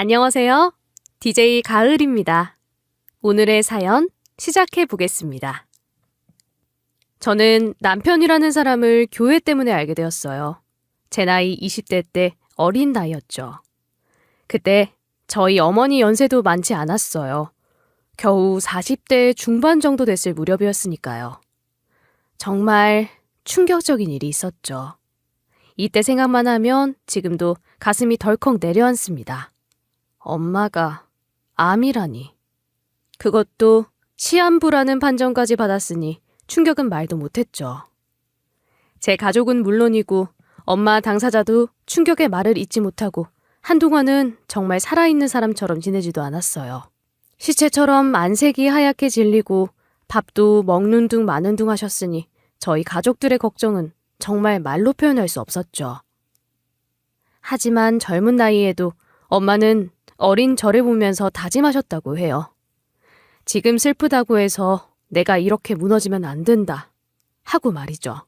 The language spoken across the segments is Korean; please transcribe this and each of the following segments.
안녕하세요. DJ 가을입니다. 오늘의 사연 시작해 보겠습니다. 저는 남편이라는 사람을 교회 때문에 알게 되었어요. 제 나이 20대 때 어린 나이였죠. 그때 저희 어머니 연세도 많지 않았어요. 겨우 40대 중반 정도 됐을 무렵이었으니까요. 정말 충격적인 일이 있었죠. 이때 생각만 하면 지금도 가슴이 덜컥 내려앉습니다. 엄마가 암이라니. 그것도 시한부라는 판정까지 받았으니 충격은 말도 못했죠. 제 가족은 물론이고 엄마 당사자도 충격의 말을 잊지 못하고 한동안은 정말 살아있는 사람처럼 지내지도 않았어요. 시체처럼 안색이 하얗게 질리고 밥도 먹는 둥 마는 둥 하셨으니 저희 가족들의 걱정은 정말 말로 표현할 수 없었죠. 하지만 젊은 나이에도 엄마는 어린 저를 보면서 다짐하셨다고 해요. 지금 슬프다고 해서 내가 이렇게 무너지면 안 된다 하고 말이죠.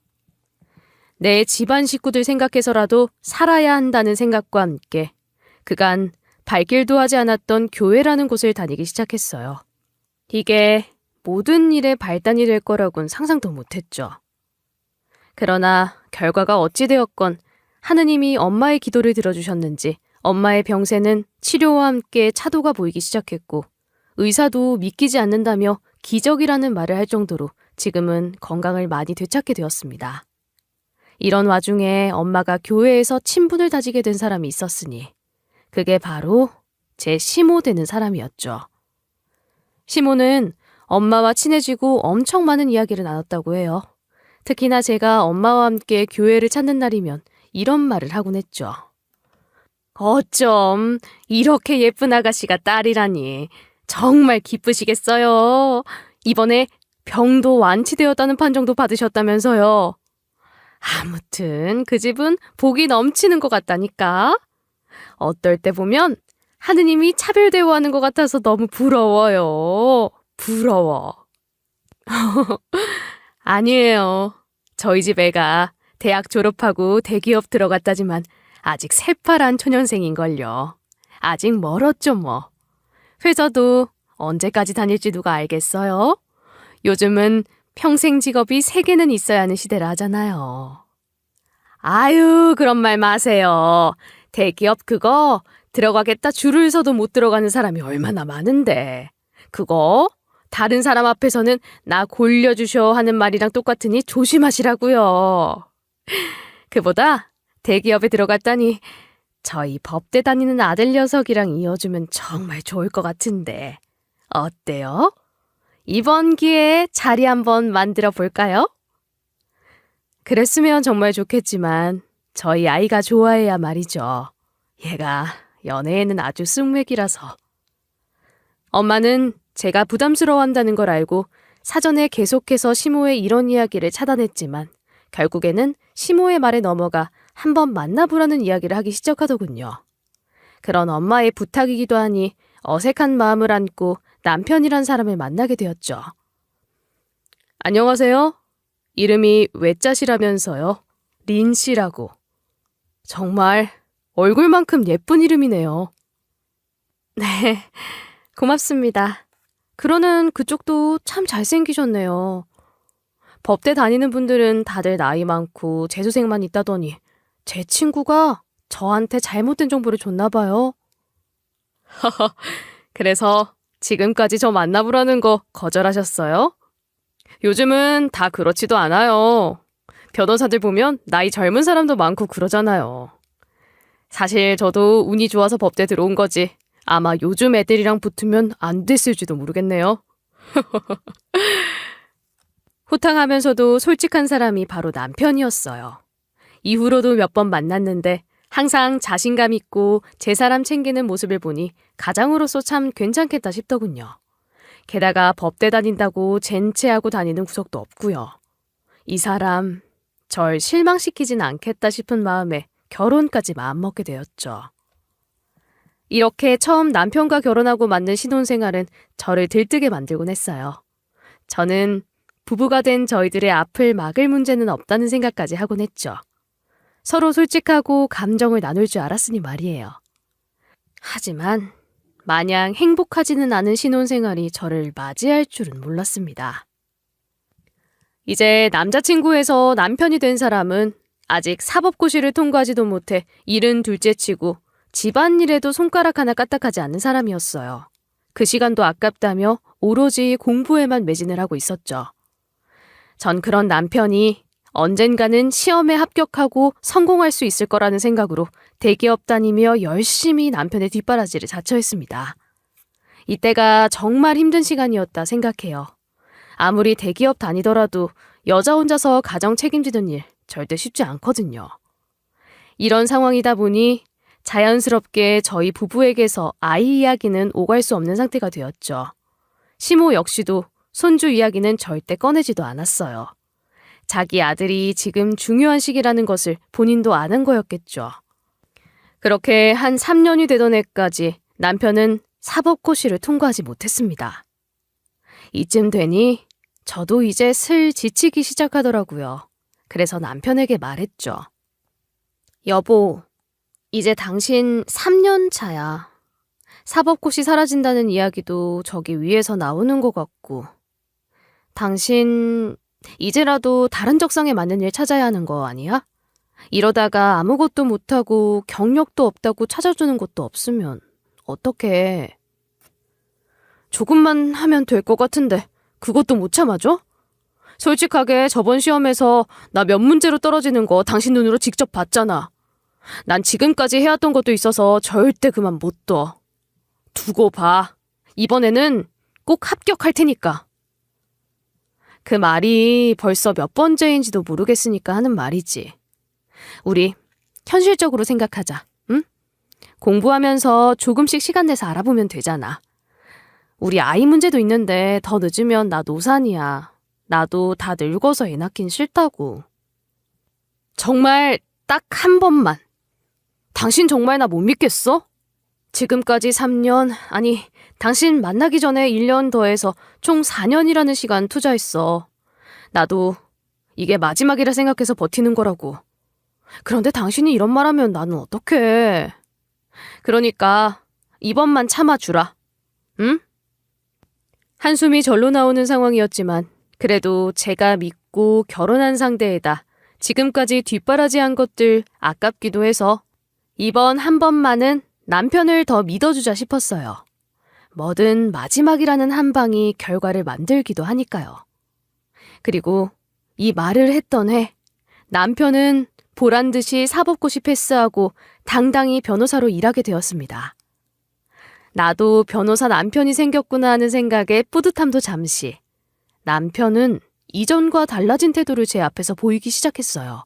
내 집안 식구들 생각해서라도 살아야 한다는 생각과 함께 그간 발길도 하지 않았던 교회라는 곳을 다니기 시작했어요. 이게 모든 일의 발단이 될 거라곤 상상도 못했죠. 그러나 결과가 어찌 되었건 하느님이 엄마의 기도를 들어주셨는지 엄마의 병세는 치료와 함께 차도가 보이기 시작했고 의사도 믿기지 않는다며 기적이라는 말을 할 정도로 지금은 건강을 많이 되찾게 되었습니다. 이런 와중에 엄마가 교회에서 친분을 다지게 된 사람이 있었으니 그게 바로 제 시모 되는 사람이었죠. 시모는 엄마와 친해지고 엄청 많은 이야기를 나눴다고 해요. 특히나 제가 엄마와 함께 교회를 찾는 날이면 이런 말을 하곤 했죠. 어쩜 이렇게 예쁜 아가씨가 딸이라니. 정말 기쁘시겠어요. 이번에 병도 완치되었다는 판정도 받으셨다면서요. 아무튼 그 집은 복이 넘치는 것 같다니까. 어떨 때 보면 하느님이 차별 대우하는 것 같아서 너무 부러워요. 부러워. 아니에요. 저희 집 애가 대학 졸업하고 대기업 들어갔다지만 아직 새파란 초년생인걸요. 아직 멀었죠 뭐. 회사도 언제까지 다닐지 누가 알겠어요? 요즘은 평생 직업이 3개는 있어야 하는 시대라 하잖아요. 아유, 그런 말 마세요. 대기업 그거 들어가겠다 줄을 서도 못 들어가는 사람이 얼마나 많은데. 그거 다른 사람 앞에서는 나 골려주셔 하는 말이랑 똑같으니 조심하시라고요. 그보다 대기업에 들어갔다니 저희 법대 다니는 아들 녀석이랑 이어주면 정말 좋을 것 같은데 어때요? 이번 기회에 자리 한번 만들어 볼까요? 그랬으면 정말 좋겠지만 저희 아이가 좋아해야 말이죠. 얘가 연애에는 아주 쑥맥이라서. 엄마는 제가 부담스러워한다는 걸 알고 사전에 계속해서 시모의 이런 이야기를 차단했지만 결국에는 시모의 말에 넘어가 한번 만나보라는 이야기를 하기 시작하더군요. 그런 엄마의 부탁이기도 하니 어색한 마음을 안고 남편이란 사람을 만나게 되었죠. 안녕하세요. 이름이 외자시라면서요. 린 씨라고. 정말 얼굴만큼 예쁜 이름이네요. 네, 고맙습니다. 그러는 그쪽도 참 잘생기셨네요. 법대 다니는 분들은 다들 나이 많고 재수생만 있다더니 제 친구가 저한테 잘못된 정보를 줬나 봐요. 그래서 지금까지 저 만나보라는 거 거절하셨어요? 요즘은 다 그렇지도 않아요. 변호사들 보면 나이 젊은 사람도 많고 그러잖아요. 사실 저도 운이 좋아서 법대 들어온 거지. 아마 요즘 애들이랑 붙으면 안 됐을지도 모르겠네요. 호탕하면서도 솔직한 사람이 바로 남편이었어요. 이후로도 몇 번 만났는데 항상 자신감 있고 제 사람 챙기는 모습을 보니 가장으로서 참 괜찮겠다 싶더군요. 게다가 법대 다닌다고 젠체하고 다니는 구석도 없고요. 이 사람 절 실망시키진 않겠다 싶은 마음에 결혼까지 마음먹게 되었죠. 이렇게 처음 남편과 결혼하고 맞는 신혼생활은 저를 들뜨게 만들곤 했어요. 저는 부부가 된 저희들의 앞을 막을 문제는 없다는 생각까지 하곤 했죠. 서로 솔직하고 감정을 나눌 줄 알았으니 말이에요. 하지만 마냥 행복하지는 않은 신혼생활이 저를 맞이할 줄은 몰랐습니다. 이제 남자친구에서 남편이 된 사람은 아직 사법고시를 통과하지도 못해 일은 둘째치고 집안일에도 손가락 하나 까딱하지 않는 사람이었어요. 그 시간도 아깝다며 오로지 공부에만 매진을 하고 있었죠. 전 그런 남편이 언젠가는 시험에 합격하고 성공할 수 있을 거라는 생각으로 대기업 다니며 열심히 남편의 뒷바라지를 자처했습니다. 이때가 정말 힘든 시간이었다 생각해요. 아무리 대기업 다니더라도 여자 혼자서 가정 책임지는 일 절대 쉽지 않거든요. 이런 상황이다 보니 자연스럽게 저희 부부에게서 아이 이야기는 오갈 수 없는 상태가 되었죠. 시모 역시도 손주 이야기는 절대 꺼내지도 않았어요. 자기 아들이 지금 중요한 시기라는 것을 본인도 아는 거였겠죠. 그렇게 한 3년이 되던 해까지 남편은 사법고시를 통과하지 못했습니다. 이쯤 되니 저도 이제 슬 지치기 시작하더라고요. 그래서 남편에게 말했죠. 여보, 이제 당신 3년 차야. 사법고시 사라진다는 이야기도 저기 위에서 나오는 것 같고. 당신 이제라도 다른 적성에 맞는 일 찾아야 하는 거 아니야? 이러다가 아무것도 못하고 경력도 없다고 찾아주는 것도 없으면 어떡해. 조금만 하면 될 것 같은데 그것도 못 참아줘? 솔직하게 저번 시험에서 나 몇 문제로 떨어지는 거 당신 눈으로 직접 봤잖아. 난 지금까지 해왔던 것도 있어서 절대 그만 못 둬. 두고 봐. 이번에는 꼭 합격할 테니까. 그 말이 벌써 몇 번째인지도 모르겠으니까 하는 말이지. 우리 현실적으로 생각하자. 응? 공부하면서 조금씩 시간 내서 알아보면 되잖아. 우리 아이 문제도 있는데 더 늦으면 나 노산이야. 나도 다 늙어서 애 낳긴 싫다고. 정말 딱 한 번만. 당신 정말 나 못 믿겠어? 지금까지 3년, 아니 당신 만나기 전에 1년 더해서 총 4년이라는 시간 투자했어. 나도 이게 마지막이라 생각해서 버티는 거라고. 그런데 당신이 이런 말하면 나는 어떡해. 그러니까 이번만 참아주라. 응? 한숨이 절로 나오는 상황이었지만 그래도 제가 믿고 결혼한 상대에다 지금까지 뒷바라지한 것들 아깝기도 해서 이번 한 번만은 남편을 더 믿어주자 싶었어요. 뭐든 마지막이라는 한 방이 결과를 만들기도 하니까요. 그리고 이 말을 했던 해 남편은 보란듯이 사법고시 패스하고 당당히 변호사로 일하게 되었습니다. 나도 변호사 남편이 생겼구나 하는 생각에 뿌듯함도 잠시. 남편은 이전과 달라진 태도를 제 앞에서 보이기 시작했어요.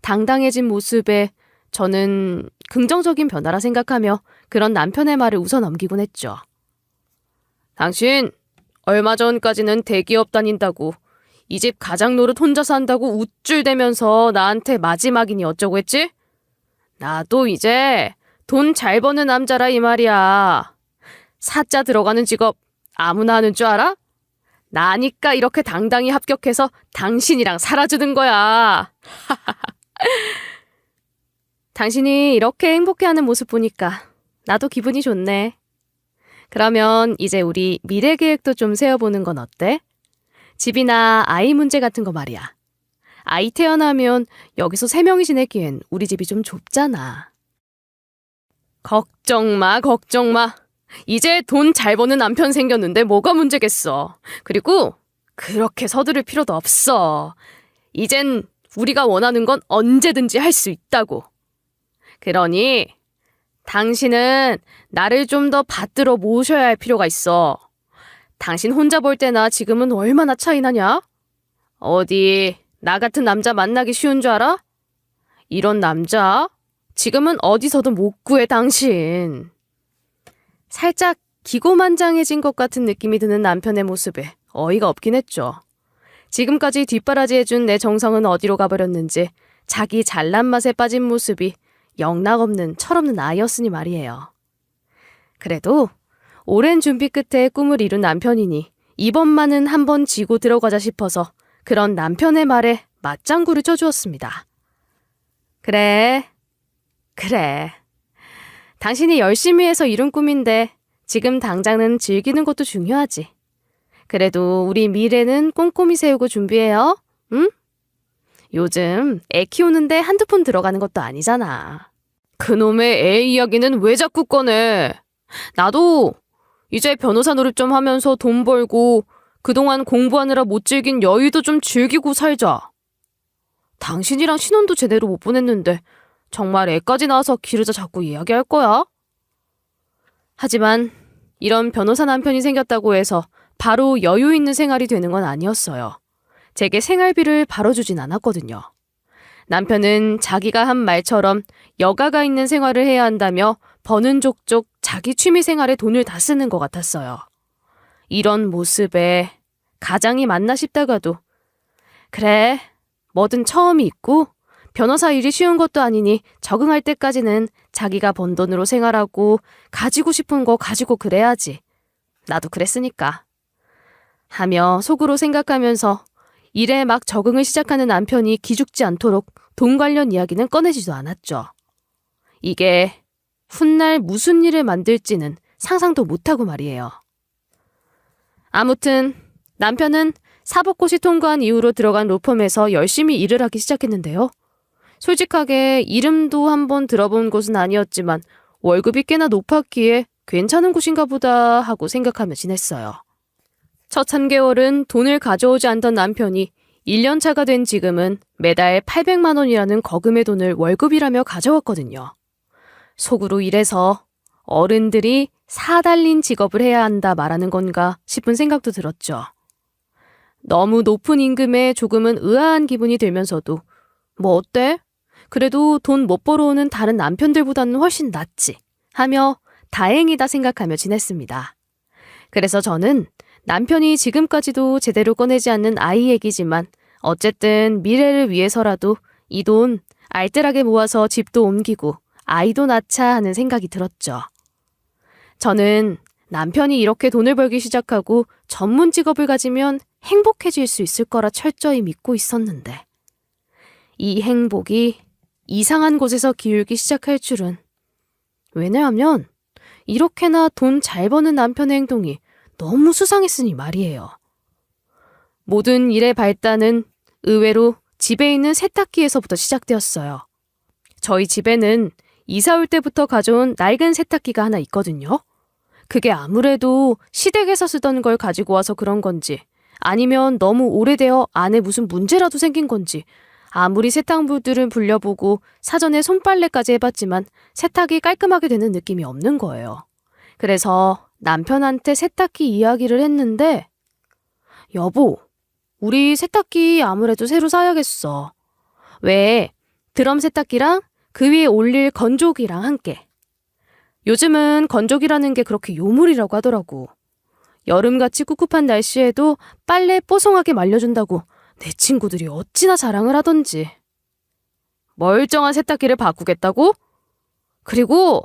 당당해진 모습에 저는 긍정적인 변화라 생각하며 그런 남편의 말을 웃어 넘기곤 했죠. 당신 얼마 전까지는 대기업 다닌다고 이 집 가장 노릇 혼자 산다고 우쭐대면서 나한테 마지막이니 어쩌고 했지? 나도 이제 돈 잘 버는 남자라 이 말이야. 사자 들어가는 직업 아무나 하는 줄 알아? 나니까 이렇게 당당히 합격해서 당신이랑 살아주는 거야. 당신이 이렇게 행복해하는 모습 보니까 나도 기분이 좋네. 그러면 이제 우리 미래 계획도 좀 세워보는 건 어때? 집이나 아이 문제 같은 거 말이야. 아이 태어나면 여기서 3명이 지내기엔 우리 집이 좀 좁잖아. 걱정 마, 걱정 마. 이제 돈 잘 버는 남편 생겼는데 뭐가 문제겠어. 그리고 그렇게 서두를 필요도 없어. 이젠 우리가 원하는 건 언제든지 할 수 있다고. 그러니 당신은 나를 좀 더 받들어 모셔야 할 필요가 있어. 당신 혼자 볼 때나 지금은 얼마나 차이 나냐? 어디 나 같은 남자 만나기 쉬운 줄 알아? 이런 남자 지금은 어디서도 못 구해 당신. 살짝 기고만장해진 것 같은 느낌이 드는 남편의 모습에 어이가 없긴 했죠. 지금까지 뒷바라지해준 내 정성은 어디로 가버렸는지 자기 잘난 맛에 빠진 모습이 영락없는 철없는 아이였으니 말이에요. 그래도 오랜 준비 끝에 꿈을 이룬 남편이니 이번만은 한번 지고 들어가자 싶어서 그런 남편의 말에 맞장구를 쳐주었습니다. 그래. 당신이 열심히 해서 이룬 꿈인데 지금 당장은 즐기는 것도 중요하지. 그래도 우리 미래는 꼼꼼히 세우고 준비해요. 응? 요즘 애 키우는데 한두 푼 들어가는 것도 아니잖아. 그놈의 애 이야기는 왜 자꾸 꺼내? 나도 이제 변호사 노릇 좀 하면서 돈 벌고 그동안 공부하느라 못 즐긴 여유도 좀 즐기고 살자. 당신이랑 신혼도 제대로 못 보냈는데 정말 애까지 낳아서 기르자 자꾸 이야기할 거야? 하지만 이런 변호사 남편이 생겼다고 해서 바로 여유 있는 생활이 되는 건 아니었어요. 제게 생활비를 바로 주진 않았거든요. 남편은 자기가 한 말처럼 여가가 있는 생활을 해야 한다며 버는 족족 자기 취미 생활에 돈을 다 쓰는 것 같았어요. 이런 모습에 가장이 맞나 싶다가도 그래, 뭐든 처음이 있고 변호사 일이 쉬운 것도 아니니 적응할 때까지는 자기가 번 돈으로 생활하고 가지고 싶은 거 가지고 그래야지. 나도 그랬으니까. 하며 속으로 생각하면서 일에 막 적응을 시작하는 남편이 기죽지 않도록 돈 관련 이야기는 꺼내지도 않았죠. 이게 훗날 무슨 일을 만들지는 상상도 못하고 말이에요. 아무튼 남편은 사법고시 통과한 이후로 들어간 로펌에서 열심히 일을 하기 시작했는데요. 솔직하게 이름도 한번 들어본 곳은 아니었지만 월급이 꽤나 높았기에 괜찮은 곳인가 보다 하고 생각하며 지냈어요. 첫 3개월은 돈을 가져오지 않던 남편이 1년 차가 된 지금은 매달 800만 원이라는 거금의 돈을 월급이라며 가져왔거든요. 속으로 이래서 어른들이 사달린 직업을 해야 한다 말하는 건가 싶은 생각도 들었죠. 너무 높은 임금에 조금은 의아한 기분이 들면서도 뭐 어때? 그래도 돈 못 벌어오는 다른 남편들보다는 훨씬 낫지 하며 다행이다 생각하며 지냈습니다. 그래서 저는 남편이 지금까지도 제대로 꺼내지 않는 아이 얘기지만 어쨌든 미래를 위해서라도 이 돈 알뜰하게 모아서 집도 옮기고 아이도 낳자 하는 생각이 들었죠. 저는 남편이 이렇게 돈을 벌기 시작하고 전문 직업을 가지면 행복해질 수 있을 거라 철저히 믿고 있었는데 이 행복이 이상한 곳에서 기울기 시작할 줄은. 왜냐하면 이렇게나 돈 잘 버는 남편의 행동이 너무 수상했으니 말이에요. 모든 일의 발단은 의외로 집에 있는 세탁기에서부터 시작되었어요. 저희 집에는 이사 올 때부터 가져온 낡은 세탁기가 하나 있거든요. 그게 아무래도 시댁에서 쓰던 걸 가지고 와서 그런 건지 아니면 너무 오래되어 안에 무슨 문제라도 생긴 건지 아무리 세탁물들을 불려보고 사전에 손빨래까지 해봤지만 세탁이 깔끔하게 되는 느낌이 없는 거예요. 그래서 남편한테 세탁기 이야기를 했는데 여보, 우리 세탁기 아무래도 새로 사야겠어. 왜? 드럼 세탁기랑 그 위에 올릴 건조기랑 함께. 요즘은 건조기라는 게 그렇게 요물이라고 하더라고. 여름같이 꿉꿉한 날씨에도 빨래 뽀송하게 말려준다고 내 친구들이 어찌나 자랑을 하던지. 멀쩡한 세탁기를 바꾸겠다고? 그리고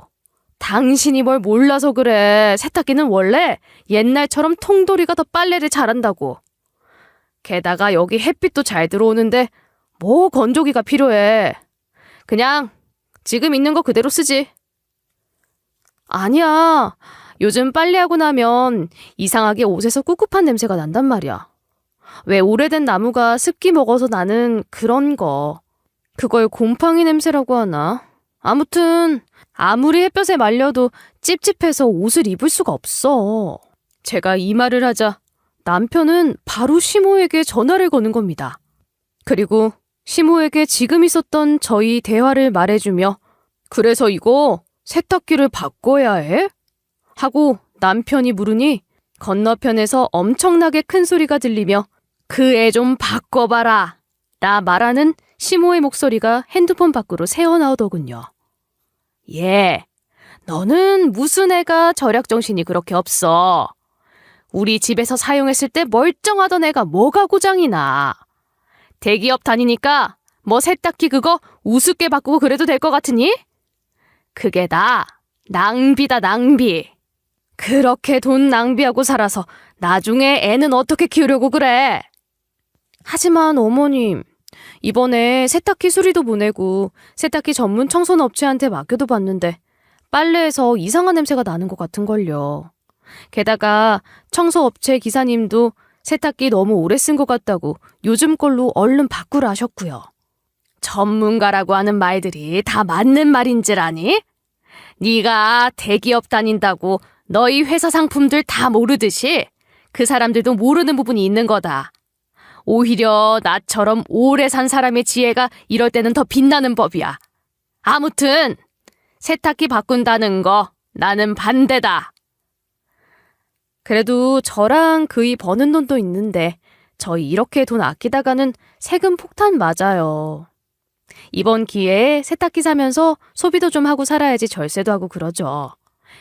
당신이 뭘 몰라서 그래. 세탁기는 원래 옛날처럼 통돌이가 더 빨래를 잘한다고. 게다가 여기 햇빛도 잘 들어오는데 뭐 건조기가 필요해. 그냥 지금 있는 거 그대로 쓰지. 아니야. 요즘 빨래하고 나면 이상하게 옷에서 꿉꿉한 냄새가 난단 말이야. 왜 오래된 나무가 습기 먹어서 나는 그런 거. 그걸 곰팡이 냄새라고 하나? 아무튼 아무리 햇볕에 말려도 찝찝해서 옷을 입을 수가 없어. 제가 이 말을 하자 남편은 바로 시모에게 전화를 거는 겁니다. 그리고 시모에게 지금 있었던 저희 대화를 말해주며 그래서 이거 세탁기를 바꿔야 해? 하고 남편이 물으니 건너편에서 엄청나게 큰 소리가 들리며 그 애 좀 바꿔봐라 라 말하는 시모의 목소리가 핸드폰 밖으로 새어나오더군요. 예, 너는 무슨 애가 절약정신이 그렇게 없어. 우리 집에서 사용했을 때 멀쩡하던 애가 뭐가 고장이 나. 대기업 다니니까 뭐 세탁기 그거 우습게 바꾸고 그래도 될 것 같으니? 그게 다 낭비다 낭비. 그렇게 돈 낭비하고 살아서 나중에 애는 어떻게 키우려고 그래? 하지만 어머님, 이번에 세탁기 수리도 보내고 세탁기 전문 청소업체한테 맡겨도 봤는데 빨래에서 이상한 냄새가 나는 것 같은걸요. 게다가 청소업체 기사님도 세탁기 너무 오래 쓴 것 같다고 요즘 걸로 얼른 바꾸라 하셨고요. 전문가라고 하는 말들이 다 맞는 말인 줄 아니? 네가 대기업 다닌다고 너희 회사 상품들 다 모르듯이 그 사람들도 모르는 부분이 있는 거다. 오히려 나처럼 오래 산 사람의 지혜가 이럴 때는 더 빛나는 법이야. 아무튼 세탁기 바꾼다는 거 나는 반대다. 그래도 저랑 그이 버는 돈도 있는데 저희 이렇게 돈 아끼다가는 세금 폭탄 맞아요. 이번 기회에 세탁기 사면서 소비도 좀 하고 살아야지 절세도 하고 그러죠.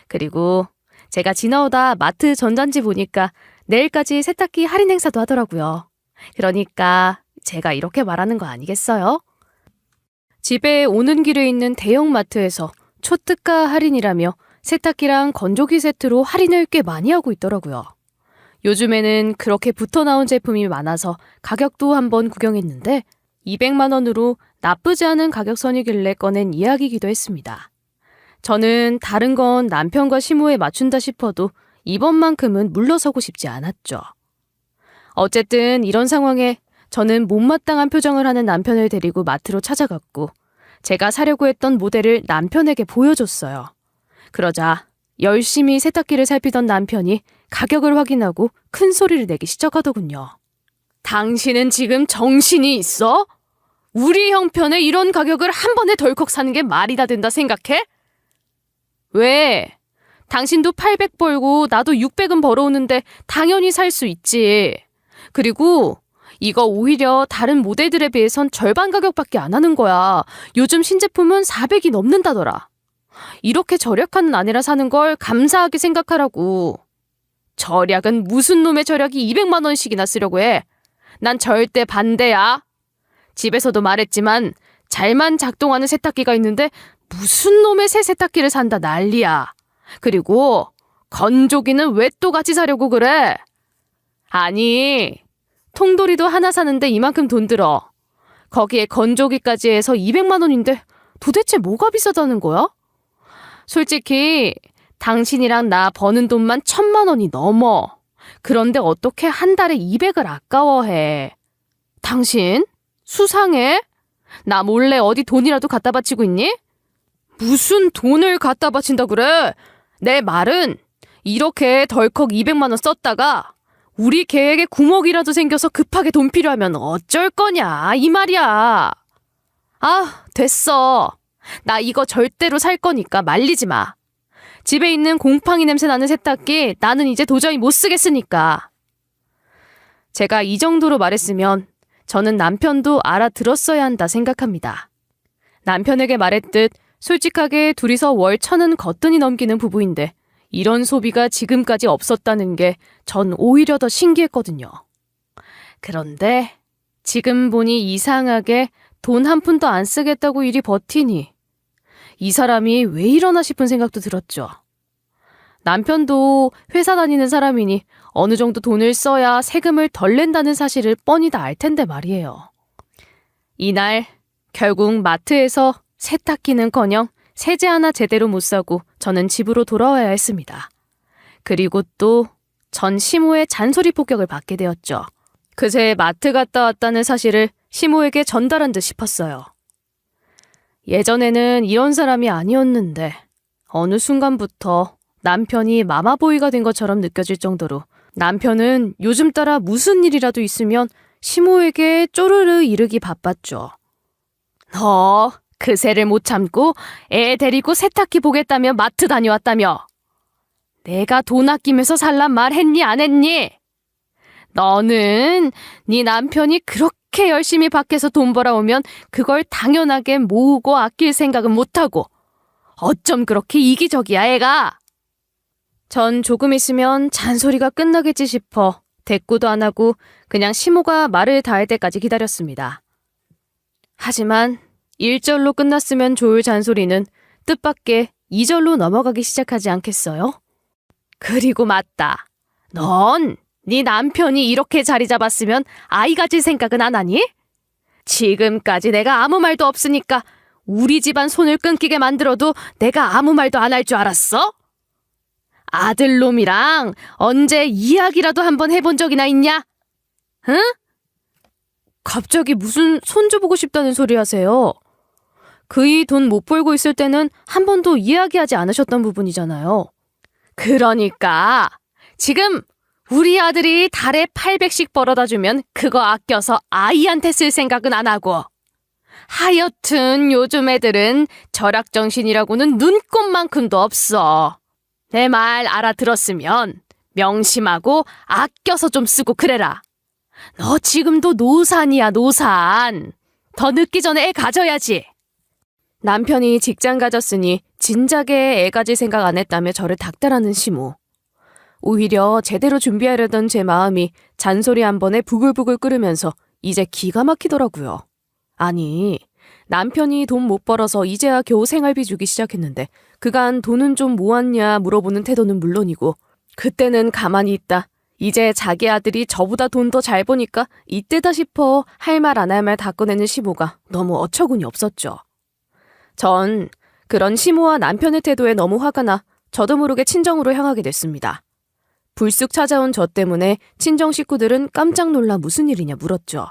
그리고 제가 지나오다 마트 전단지 보니까 내일까지 세탁기 할인 행사도 하더라고요. 그러니까 제가 이렇게 말하는 거 아니겠어요? 집에 오는 길에 있는 대형마트에서 초특가 할인이라며 세탁기랑 건조기 세트로 할인을 꽤 많이 하고 있더라고요. 요즘에는 그렇게 붙어 나온 제품이 많아서 가격도 한번 구경했는데 200만 원으로 나쁘지 않은 가격선이길래 꺼낸 이야기이기도 했습니다. 저는 다른 건 남편과 시모에 맞춘다 싶어도 이번만큼은 물러서고 싶지 않았죠. 어쨌든 이런 상황에 저는 못마땅한 표정을 하는 남편을 데리고 마트로 찾아갔고 제가 사려고 했던 모델을 남편에게 보여줬어요. 그러자 열심히 세탁기를 살피던 남편이 가격을 확인하고 큰 소리를 내기 시작하더군요. 당신은 지금 정신이 있어? 우리 형편에 이런 가격을 한 번에 덜컥 사는 게 말이 다 된다 생각해? 왜? 당신도 800 벌고 나도 600은 벌어오는데 당연히 살 수 있지. 그리고 이거 오히려 다른 모델들에 비해선 절반 가격밖에 안 하는 거야. 요즘 신제품은 400이 넘는다더라. 이렇게 절약하는 아내라 사는 걸 감사하게 생각하라고. 절약은 무슨 놈의 절약이 200만 원씩이나 쓰려고 해. 난 절대 반대야. 집에서도 말했지만 잘만 작동하는 세탁기가 있는데 무슨 놈의 새 세탁기를 산다 난리야. 그리고 건조기는 왜 또 같이 사려고 그래? 아니, 통돌이도 하나 사는데 이만큼 돈 들어. 거기에 건조기까지 해서 200만 원인데 도대체 뭐가 비싸다는 거야? 솔직히 당신이랑 나 버는 돈만 1000만 원이 넘어. 그런데 어떻게 한 달에 200을 아까워해? 당신? 수상해? 나 몰래 어디 돈이라도 갖다 바치고 있니? 무슨 돈을 갖다 바친다 그래? 내 말은 이렇게 덜컥 200만 원 썼다가 우리 계획에 구멍이라도 생겨서 급하게 돈 필요하면 어쩔 거냐 이 말이야. 아, 됐어. 나 이거 절대로 살 거니까 말리지 마. 집에 있는 곰팡이 냄새 나는 세탁기 나는 이제 도저히 못 쓰겠으니까. 제가 이 정도로 말했으면 저는 남편도 알아들었어야 한다 생각합니다. 남편에게 말했듯 솔직하게 둘이서 월 1000은 거뜬히 넘기는 부부인데 이런 소비가 지금까지 없었다는 게 전 오히려 더 신기했거든요. 그런데 지금 보니 이상하게 돈 한 푼도 안 쓰겠다고 이리 버티니 이 사람이 왜 이러나 싶은 생각도 들었죠. 남편도 회사 다니는 사람이니 어느 정도 돈을 써야 세금을 덜 낸다는 사실을 뻔히 다 알 텐데 말이에요. 이날 결국 마트에서 세탁기는커녕 세제 하나 제대로 못 사고 저는 집으로 돌아와야 했습니다. 그리고 또 전 시모의 잔소리 폭격을 받게 되었죠. 그새 마트 갔다 왔다는 사실을 시모에게 전달한 듯 싶었어요. 예전에는 이런 사람이 아니었는데 어느 순간부터 남편이 마마보이가 된 것처럼 느껴질 정도로 남편은 요즘 따라 무슨 일이라도 있으면 시모에게 쪼르르 이르기 바빴죠. 너 그새를 못 참고 애 데리고 세탁기 보겠다며 마트 다녀왔다며. 내가 돈 아끼면서 살란 말 했니 안 했니? 너는 네 남편이 그렇게 열심히 밖에서 돈 벌어오면 그걸 당연하게 모으고 아낄 생각은 못하고 어쩜 그렇게 이기적이야 애가. 전 조금 있으면 잔소리가 끝나겠지 싶어 대꾸도 안 하고 그냥 시모가 말을 다 할 때까지 기다렸습니다. 하지만 1절로 끝났으면 좋을 잔소리는 뜻밖의 2절로 넘어가기 시작하지 않겠어요? 그리고 맞다. 넌 네 남편이 이렇게 자리 잡았으면 아이 가질 생각은 안 하니? 지금까지 내가 아무 말도 없으니까 우리 집안 손을 끊기게 만들어도 내가 아무 말도 안 할 줄 알았어? 아들놈이랑 언제 이야기라도 한번 해본 적이나 있냐? 응? 갑자기 무슨 손주 보고 싶다는 소리 하세요? 그이 돈 못 벌고 있을 때는 한 번도 이야기하지 않으셨던 부분이잖아요. 그러니까 지금 우리 아들이 달에 800씩 벌어다 주면 그거 아껴서 아이한테 쓸 생각은 안 하고, 하여튼 요즘 애들은 절약정신이라고는 눈꼽만큼도 없어. 내 말 알아들었으면 명심하고 아껴서 좀 쓰고 그래라. 너 지금도 노산이야, 노산. 더 늦기 전에 애 가져야지. 남편이 직장 가졌으니 진작에 애 가질 생각 안 했다며 저를 닥달하는 시모. 오히려 제대로 준비하려던 제 마음이 잔소리 한 번에 부글부글 끓으면서 이제 기가 막히더라고요. 아니, 남편이 돈 못 벌어서 이제야 겨우 생활비 주기 시작했는데 그간 돈은 좀 모았냐 물어보는 태도는 물론이고, 그때는 가만히 있다, 이제 자기 아들이 저보다 돈 더 잘 버니까 이때다 싶어 할 말 안 할 말 다 꺼내는 시모가 너무 어처구니 없었죠. 전 그런 시모와 남편의 태도에 너무 화가 나 저도 모르게 친정으로 향하게 됐습니다. 불쑥 찾아온 저 때문에 친정 식구들은 깜짝 놀라 무슨 일이냐 물었죠.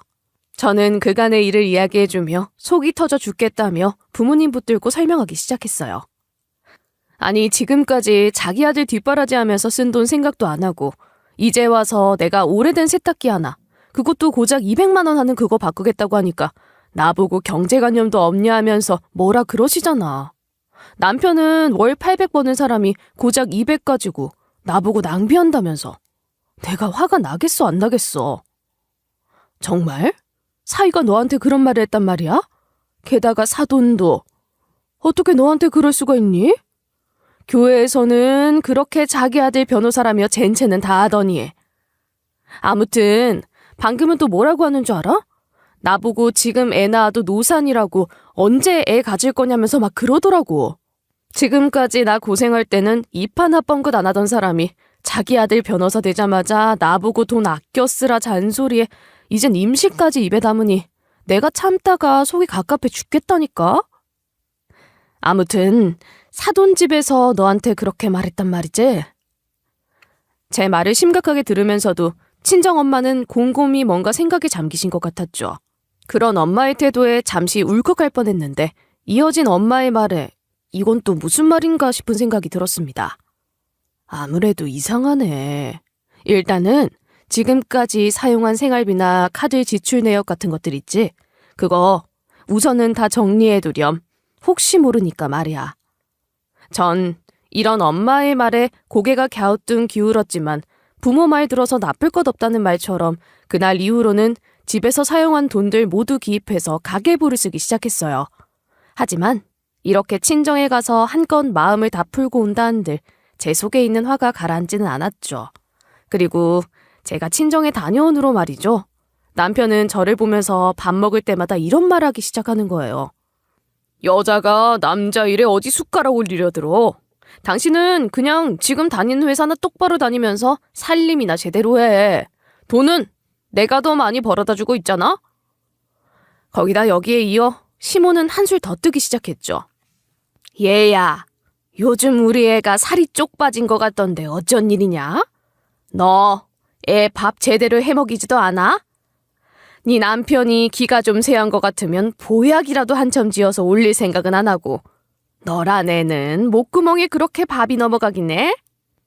저는 그간의 일을 이야기해주며 속이 터져 죽겠다며 부모님 붙들고 설명하기 시작했어요. 아니, 지금까지 자기 아들 뒷바라지하면서 쓴 돈 생각도 안 하고 이제 와서 내가 오래된 세탁기 하나, 그것도 고작 200만 원 하는 그거 바꾸겠다고 하니까 나보고 경제관념도 없냐 하면서 뭐라 그러시잖아. 남편은 월 800 버는 사람이 고작 200 가지고 나보고 낭비한다면서. 내가 화가 나겠어 안 나겠어? 정말? 사위가 너한테 그런 말을 했단 말이야? 게다가 사돈도. 어떻게 너한테 그럴 수가 있니? 교회에서는 그렇게 자기 아들 변호사라며 젠체는 다 하더니. 아무튼 방금은 또 뭐라고 하는 줄 알아? 나보고 지금 애 낳아도 노산이라고, 언제 애 가질 거냐면서 막 그러더라고. 지금까지 나 고생할 때는 입 하나 뻥긋 안 하던 사람이 자기 아들 변호사 되자마자 나보고 돈 아껴 쓰라 잔소리에 이젠 임시까지 입에 담으니 내가 참다가 속이 갑갑해 죽겠다니까? 아무튼 사돈집에서 너한테 그렇게 말했단 말이지? 제 말을 심각하게 들으면서도 친정엄마는 곰곰이 뭔가 생각에 잠기신 것 같았죠. 그런 엄마의 태도에 잠시 울컥할 뻔했는데 이어진 엄마의 말에 이건 또 무슨 말인가 싶은 생각이 들었습니다. 아무래도 이상하네. 일단은 지금까지 사용한 생활비나 카드 지출 내역 같은 것들 있지? 그거 우선은 다 정리해두렴. 혹시 모르니까 말이야. 전 이런 엄마의 말에 고개가 갸우뚱 기울었지만 부모 말 들어서 나쁠 것 없다는 말처럼 그날 이후로는 집에서 사용한 돈들 모두 기입해서 가계부를 쓰기 시작했어요. 하지만 이렇게 친정에 가서 한껏 마음을 다 풀고 온다 한들 제 속에 있는 화가 가라앉지는 않았죠. 그리고 제가 친정에 다녀온 후로 말이죠. 남편은 저를 보면서 밥 먹을 때마다 이런 말하기 시작하는 거예요. 여자가 남자 일에 어디 숟가락 올리려 들어. 당신은 그냥 지금 다니는 회사나 똑바로 다니면서 살림이나 제대로 해. 돈은 내가 더 많이 벌어다 주고 있잖아? 거기다 여기에 이어 시모는 한술 더 뜨기 시작했죠. 얘야, 요즘 우리 애가 살이 쪽 빠진 것 같던데 어쩐 일이냐? 너 애 밥 제대로 해먹이지도 않아? 네 남편이 기가 좀 세한 것 같으면 보약이라도 한참 지어서 올릴 생각은 안 하고 너란 애는 목구멍에 그렇게 밥이 넘어가긴 해?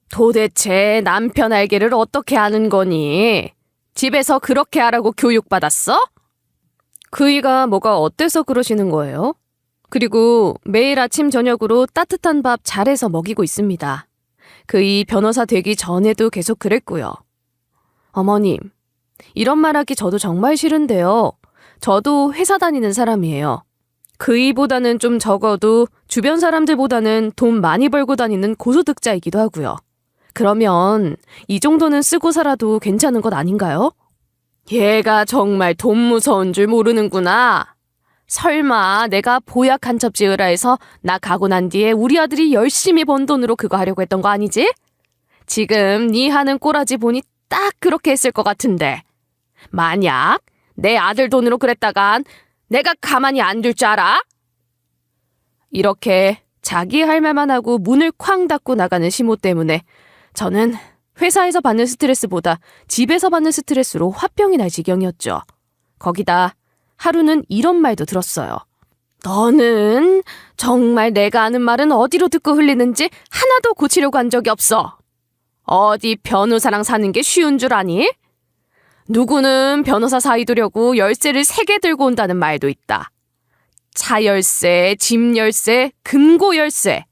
도대체 남편 알게를 어떻게 아는 거니? 집에서 그렇게 하라고 교육받았어? 그이가 뭐가 어때서 그러시는 거예요? 그리고 매일 아침 저녁으로 따뜻한 밥 잘해서 먹이고 있습니다. 그이 변호사 되기 전에도 계속 그랬고요. 어머님, 이런 말하기 저도 정말 싫은데요. 저도 회사 다니는 사람이에요. 그이보다는 좀 적어도 주변 사람들보다는 돈 많이 벌고 다니는 고소득자이기도 하고요. 그러면 이 정도는 쓰고 살아도 괜찮은 것 아닌가요? 얘가 정말 돈 무서운 줄 모르는구나. 설마 내가 보약 한 첩 지으라 해서 나 가고 난 뒤에 우리 아들이 열심히 번 돈으로 그거 하려고 했던 거 아니지? 지금 네 하는 꼬라지 보니 딱 그렇게 했을 것 같은데. 만약 내 아들 돈으로 그랬다간 내가 가만히 안 둘 줄 알아? 이렇게 자기 할 말만 하고 문을 쾅 닫고 나가는 시모 때문에 저는 회사에서 받는 스트레스보다 집에서 받는 스트레스로 화병이 날 지경이었죠. 거기다 하루는 이런 말도 들었어요. 너는 정말 내가 하는 말은 어디로 듣고 흘리는지 하나도 고치려고 한 적이 없어. 어디 변호사랑 사는 게 쉬운 줄 아니? 누구는 변호사 사이두려고 열쇠를 3개 들고 온다는 말도 있다. 차 열쇠, 집 열쇠, 금고 열쇠.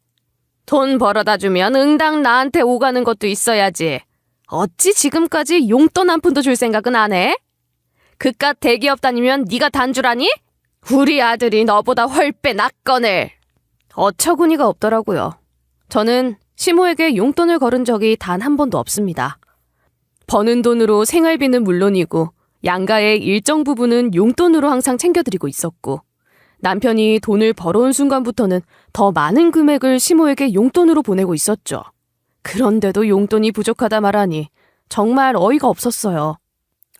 돈 벌어다 주면 응당 나한테 오가는 것도 있어야지. 어찌 지금까지 용돈 한 푼도 줄 생각은 안 해? 그깟 대기업 다니면 네가 단주라니? 우리 아들이 너보다 훨빼 낫거늘. 어처구니가 없더라고요. 저는 시모에게 용돈을 걸은 적이 단 한 번도 없습니다. 버는 돈으로 생활비는 물론이고 양가의 일정 부분은 용돈으로 항상 챙겨드리고 있었고 남편이 돈을 벌어온 순간부터는 더 많은 금액을 시모에게 용돈으로 보내고 있었죠. 그런데도 용돈이 부족하다 말하니 정말 어이가 없었어요.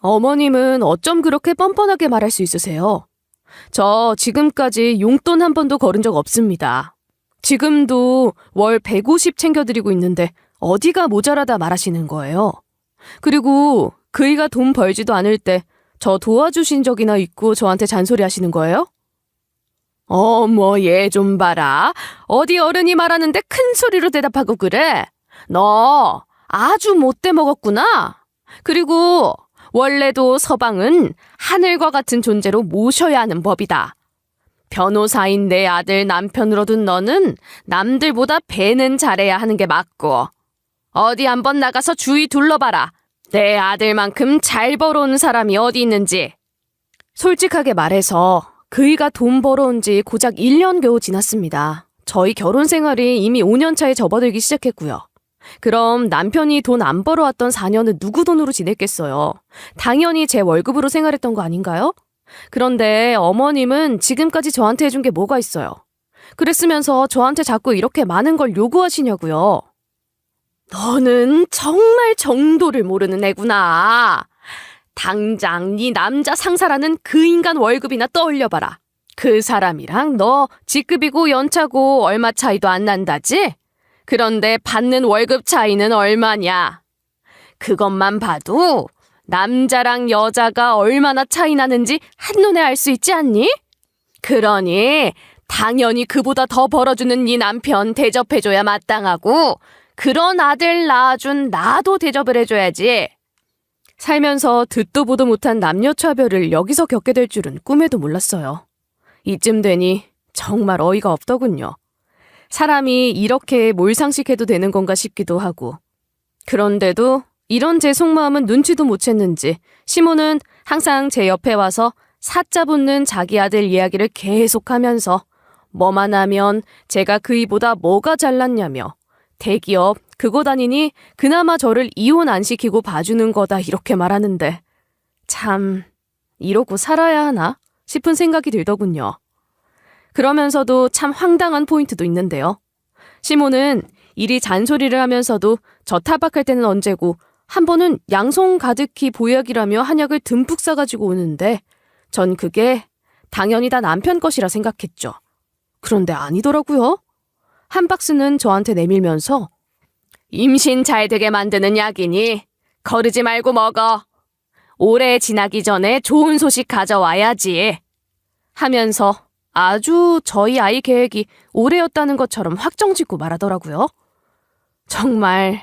어머님은 어쩜 그렇게 뻔뻔하게 말할 수 있으세요? 저 지금까지 용돈 한 번도 걸은 적 없습니다. 지금도 월 150 챙겨드리고 있는데 어디가 모자라다 말하시는 거예요? 그리고 그이가 돈 벌지도 않을 때 저 도와주신 적이나 있고 저한테 잔소리 하시는 거예요? 어머 얘 좀 봐라. 어디 어른이 말하는데 큰 소리로 대답하고 그래? 너 아주 못돼 먹었구나. 그리고 원래도 서방은 하늘과 같은 존재로 모셔야 하는 법이다. 변호사인 내 아들 남편으로 둔 너는 남들보다 배는 잘해야 하는 게 맞고 어디 한번 나가서 주위 둘러봐라. 내 아들만큼 잘 벌어온 사람이 어디 있는지. 솔직하게 말해서 그이가 돈 벌어온 지 고작 1년 겨우 지났습니다. 저희 결혼 생활이 이미 5년 차에 접어들기 시작했고요. 그럼 남편이 돈 안 벌어왔던 4년은 누구 돈으로 지냈겠어요? 당연히 제 월급으로 생활했던 거 아닌가요? 그런데 어머님은 지금까지 저한테 해준 게 뭐가 있어요? 그랬으면서 저한테 자꾸 이렇게 많은 걸 요구하시냐고요. 너는 정말 정도를 모르는 애구나. 당장 네 남자 상사라는 그 인간 월급이나 떠올려봐라. 그 사람이랑 너 직급이고 연차고 얼마 차이도 안 난다지? 그런데 받는 월급 차이는 얼마냐? 그것만 봐도 남자랑 여자가 얼마나 차이 나는지 한눈에 알 수 있지 않니? 그러니 당연히 그보다 더 벌어주는 네 남편 대접해줘야 마땅하고 그런 아들 낳아준 나도 대접을 해줘야지. 살면서 듣도 보도 못한 남녀차별을 여기서 겪게 될 줄은 꿈에도 몰랐어요. 이쯤 되니 정말 어이가 없더군요. 사람이 이렇게 몰상식해도 되는 건가 싶기도 하고. 그런데도 이런 제 속마음은 눈치도 못 챘는지 시모는 항상 제 옆에 와서 사자 붙는 자기 아들 이야기를 계속하면서 뭐만 하면 제가 그이보다 뭐가 잘났냐며 대기업 그거 다니니 그나마 저를 이혼 안 시키고 봐주는 거다 이렇게 말하는데 참 이러고 살아야 하나 싶은 생각이 들더군요. 그러면서도 참 황당한 포인트도 있는데요. 시모는 이리 잔소리를 하면서도 저 타박할 때는 언제고 한 번은 양손 가득히 보약이라며 한약을 듬뿍 싸가지고 오는데 전 그게 당연히 다 남편 것이라 생각했죠. 그런데 아니더라고요. 한 박스는 저한테 내밀면서 임신 잘 되게 만드는 약이니 거르지 말고 먹어. 올해 지나기 전에 좋은 소식 가져와야지. 하면서 아주 저희 아이 계획이 올해였다는 것처럼 확정짓고 말하더라고요. 정말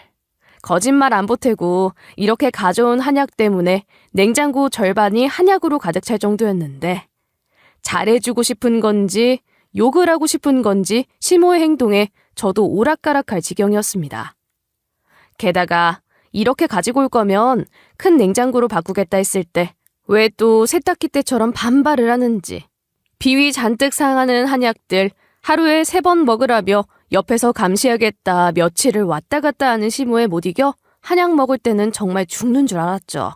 거짓말 안 보태고 이렇게 가져온 한약 때문에 냉장고 절반이 한약으로 가득 찰 정도였는데 잘해주고 싶은 건지 욕을 하고 싶은 건지 시모의 행동에 저도 오락가락할 지경이었습니다. 게다가 이렇게 가지고 올 거면 큰 냉장고로 바꾸겠다 했을 때 왜 또 세탁기 때처럼 반발을 하는지. 비위 잔뜩 상하는 한약들 하루에 3번 먹으라며 옆에서 감시하겠다 며칠을 왔다 갔다 하는 시모에 못 이겨 한약 먹을 때는 정말 죽는 줄 알았죠.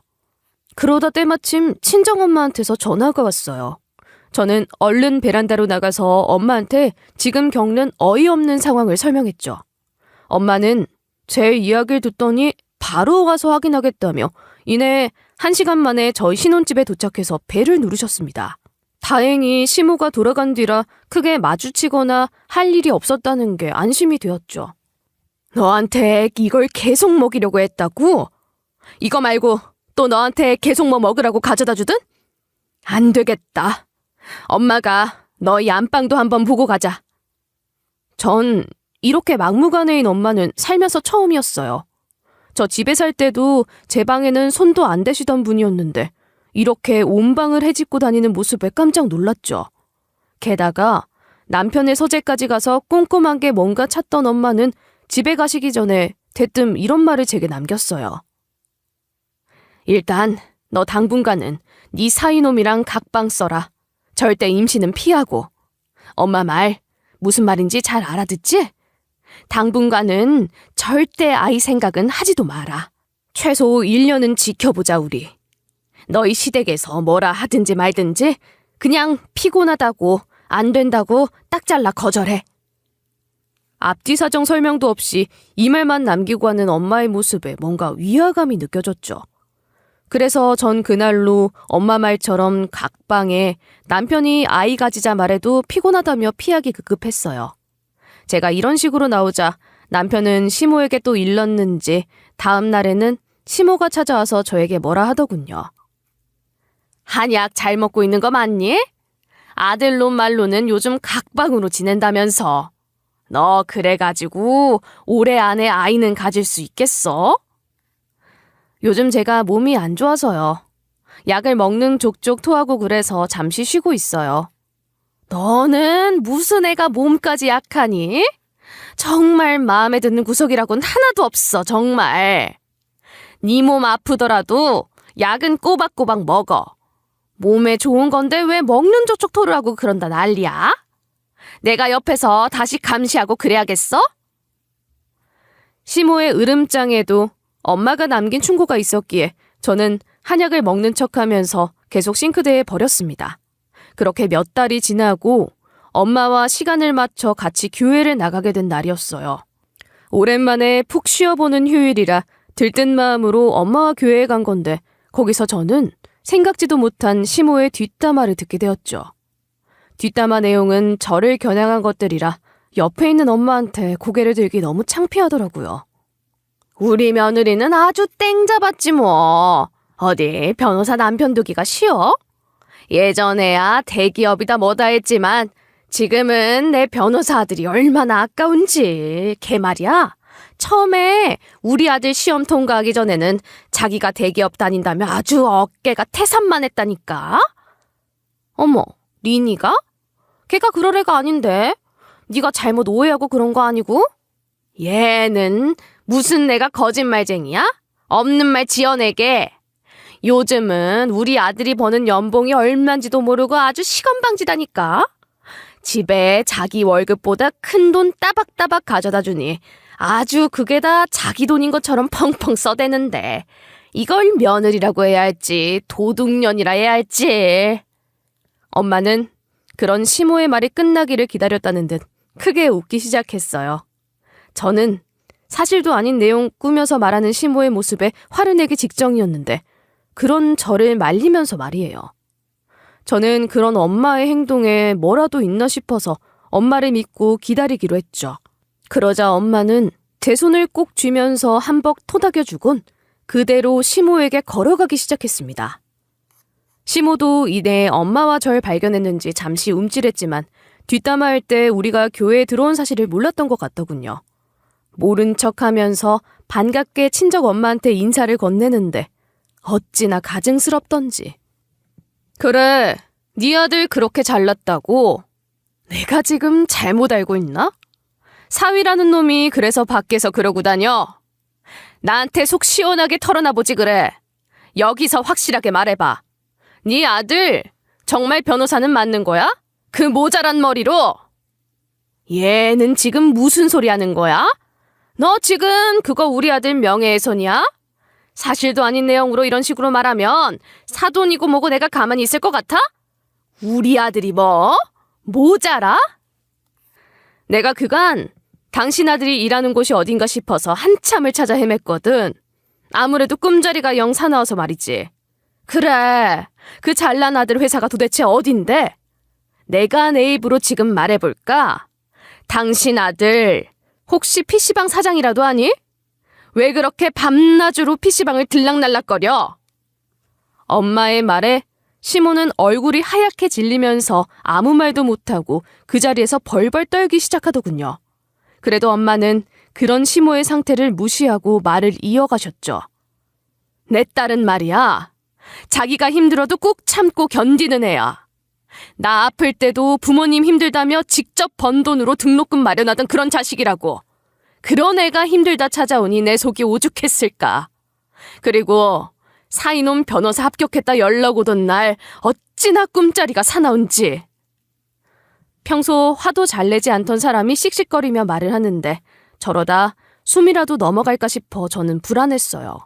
그러다 때마침 친정엄마한테서 전화가 왔어요. 저는 얼른 베란다로 나가서 엄마한테 지금 겪는 어이없는 상황을 설명했죠. 엄마는 제 이야기를 듣더니 바로 와서 확인하겠다며 이내 1시간 만에 저희 신혼집에 도착해서 벨을 누르셨습니다. 다행히 시모가 돌아간 뒤라 크게 마주치거나 할 일이 없었다는 게 안심이 되었죠. 너한테 이걸 계속 먹이려고 했다고? 이거 말고 또 너한테 계속 뭐 먹으라고 가져다 주든? 안 되겠다. 엄마가 너희 안방도 한번 보고 가자. 전 이렇게 막무가내인 엄마는 살면서 처음이었어요. 저 집에 살 때도 제 방에는 손도 안 대시던 분이었는데 이렇게 온 방을 헤집고 다니는 모습에 깜짝 놀랐죠. 게다가 남편의 서재까지 가서 꼼꼼하게 뭔가 찾던 엄마는 집에 가시기 전에 대뜸 이런 말을 제게 남겼어요. 일단 너 당분간은 네 사위놈이랑 각방 써라. 절대 임신은 피하고. 엄마 말 무슨 말인지 잘 알아듣지? 당분간은 절대 아이 생각은 하지도 마라. 최소 1년은 지켜보자 우리. 너희 시댁에서 뭐라 하든지 말든지 그냥 피곤하다고 안 된다고 딱 잘라 거절해. 앞뒤 사정 설명도 없이 이 말만 남기고 하는 엄마의 모습에 뭔가 위화감이 느껴졌죠. 그래서 전 그날로 엄마 말처럼 각방에 남편이 아이 가지자 말해도 피곤하다며 피하기 급급했어요. 제가 이런 식으로 나오자 남편은 시모에게 또 일렀는지 다음 날에는 시모가 찾아와서 저에게 뭐라 하더군요. 한약 잘 먹고 있는 거 맞니? 아들놈 말로는 요즘 각방으로 지낸다면서. 너 그래가지고 올해 안에 아이는 가질 수 있겠어? 요즘 제가 몸이 안 좋아서요. 약을 먹는 족족 토하고 그래서 잠시 쉬고 있어요. 너는 무슨 애가 몸까지 약하니? 정말 마음에 드는 구석이라곤 하나도 없어, 정말. 네 몸 아프더라도 약은 꼬박꼬박 먹어. 몸에 좋은 건데 왜 먹는 족족 토를 하고 그런다 난리야? 내가 옆에서 다시 감시하고 그래야겠어? 시모의 으름장에도 엄마가 남긴 충고가 있었기에 저는 한약을 먹는 척하면서 계속 싱크대에 버렸습니다. 그렇게 몇 달이 지나고 엄마와 시간을 맞춰 같이 교회를 나가게 된 날이었어요. 오랜만에 푹 쉬어보는 휴일이라 들뜬 마음으로 엄마와 교회에 간 건데 거기서 저는 생각지도 못한 시모의 뒷담화를 듣게 되었죠. 뒷담화 내용은 저를 겨냥한 것들이라 옆에 있는 엄마한테 고개를 들기 너무 창피하더라고요. 우리 며느리는 아주 땡 잡았지 뭐. 어디 변호사 남편 두기가 쉬워? 예전에야 대기업이다 뭐다 했지만 지금은 내 변호사 아들이 얼마나 아까운지. 걔 말이야. 처음에 우리 아들 시험 통과하기 전에는 자기가 대기업 다닌다며 아주 어깨가 태산만 했다니까. 어머, 리니가? 걔가 그럴 애가 아닌데. 네가 잘못 오해하고 그런 거 아니고? 얘는 무슨 내가 거짓말쟁이야? 없는 말 지어내게. 요즘은 우리 아들이 버는 연봉이 얼마인지도 모르고 아주 시건방지다니까. 집에 자기 월급보다 큰 돈 따박따박 가져다 주니 아주 그게 다 자기 돈인 것처럼 펑펑 써대는데 이걸 며느리라고 해야 할지 도둑년이라 해야 할지. 엄마는 그런 시모의 말이 끝나기를 기다렸다는 듯 크게 웃기 시작했어요. 저는 사실도 아닌 내용 꾸며서 말하는 시모의 모습에 화를 내기 직전이었는데 그런 저를 말리면서 말이에요. 저는 그런 엄마의 행동에 뭐라도 있나 싶어서 엄마를 믿고 기다리기로 했죠. 그러자 엄마는 제 손을 꼭 쥐면서 한벅 토닥여주곤 그대로 시모에게 걸어가기 시작했습니다. 시모도 이내 엄마와 절 발견했는지 잠시 움찔했지만 뒷담화할 때 우리가 교회에 들어온 사실을 몰랐던 것 같더군요. 모른 척하면서 반갑게 친정 엄마한테 인사를 건네는데 어찌나 가증스럽던지. 그래, 네 아들 그렇게 잘났다고? 내가 지금 잘못 알고 있나? 사위라는 놈이 그래서 밖에서 그러고 다녀? 나한테 속 시원하게 털어놔보지 그래. 여기서 확실하게 말해봐. 네 아들 정말 변호사는 맞는 거야? 그 모자란 머리로? 얘는 지금 무슨 소리 하는 거야? 너 지금 그거 우리 아들 명예훼손이야? 사실도 아닌 내용으로 이런 식으로 말하면 사돈이고 뭐고 내가 가만히 있을 것 같아? 우리 아들이 뭐? 모자라? 내가 그간 당신 아들이 일하는 곳이 어딘가 싶어서 한참을 찾아 헤맸거든. 아무래도 꿈자리가 영 사나워서 말이지. 그래, 그 잘난 아들 회사가 도대체 어딘데? 내가 내 입으로 지금 말해볼까? 당신 아들 혹시 PC방 사장이라도 아니? 왜 그렇게 밤낮으로 PC방을 들락날락거려? 엄마의 말에 시모는 얼굴이 하얗게 질리면서 아무 말도 못하고 그 자리에서 벌벌 떨기 시작하더군요. 그래도 엄마는 그런 시모의 상태를 무시하고 말을 이어가셨죠. 내 딸은 말이야. 자기가 힘들어도 꾹 참고 견디는 애야. 나 아플 때도 부모님 힘들다며 직접 번 돈으로 등록금 마련하던 그런 자식이라고. 그런 애가 힘들다 찾아오니 내 속이 오죽했을까. 그리고 사이놈 변호사 합격했다 연락 오던 날 어찌나 꿈자리가 사나운지. 평소 화도 잘 내지 않던 사람이 씩씩거리며 말을 하는데 저러다 숨이라도 넘어갈까 싶어 저는 불안했어요.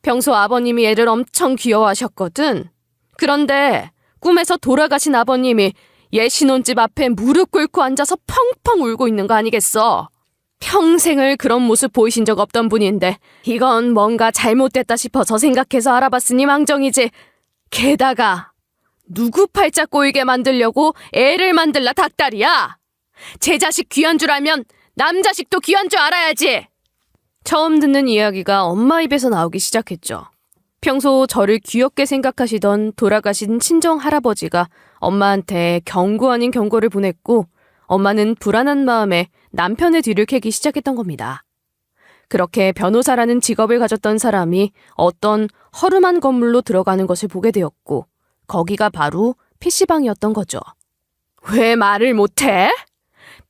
평소 아버님이 애를 엄청 귀여워하셨거든. 그런데 꿈에서 돌아가신 아버님이 얘 신혼집 앞에 무릎 꿇고 앉아서 펑펑 울고 있는 거 아니겠어? 평생을 그런 모습 보이신 적 없던 분인데 이건 뭔가 잘못됐다 싶어서 생각해서 알아봤으니 망정이지. 게다가 누구 팔자 꼬이게 만들려고 애를 만들라 닭다리야? 제 자식 귀한 줄 알면 남 자식도 귀한 줄 알아야지. 처음 듣는 이야기가 엄마 입에서 나오기 시작했죠. 평소 저를 귀엽게 생각하시던 돌아가신 친정 할아버지가 엄마한테 경고 아닌 경고를 보냈고 엄마는 불안한 마음에 남편의 뒤를 캐기 시작했던 겁니다. 그렇게 변호사라는 직업을 가졌던 사람이 어떤 허름한 건물로 들어가는 것을 보게 되었고 거기가 바로 PC방이었던 거죠. 왜 말을 못해?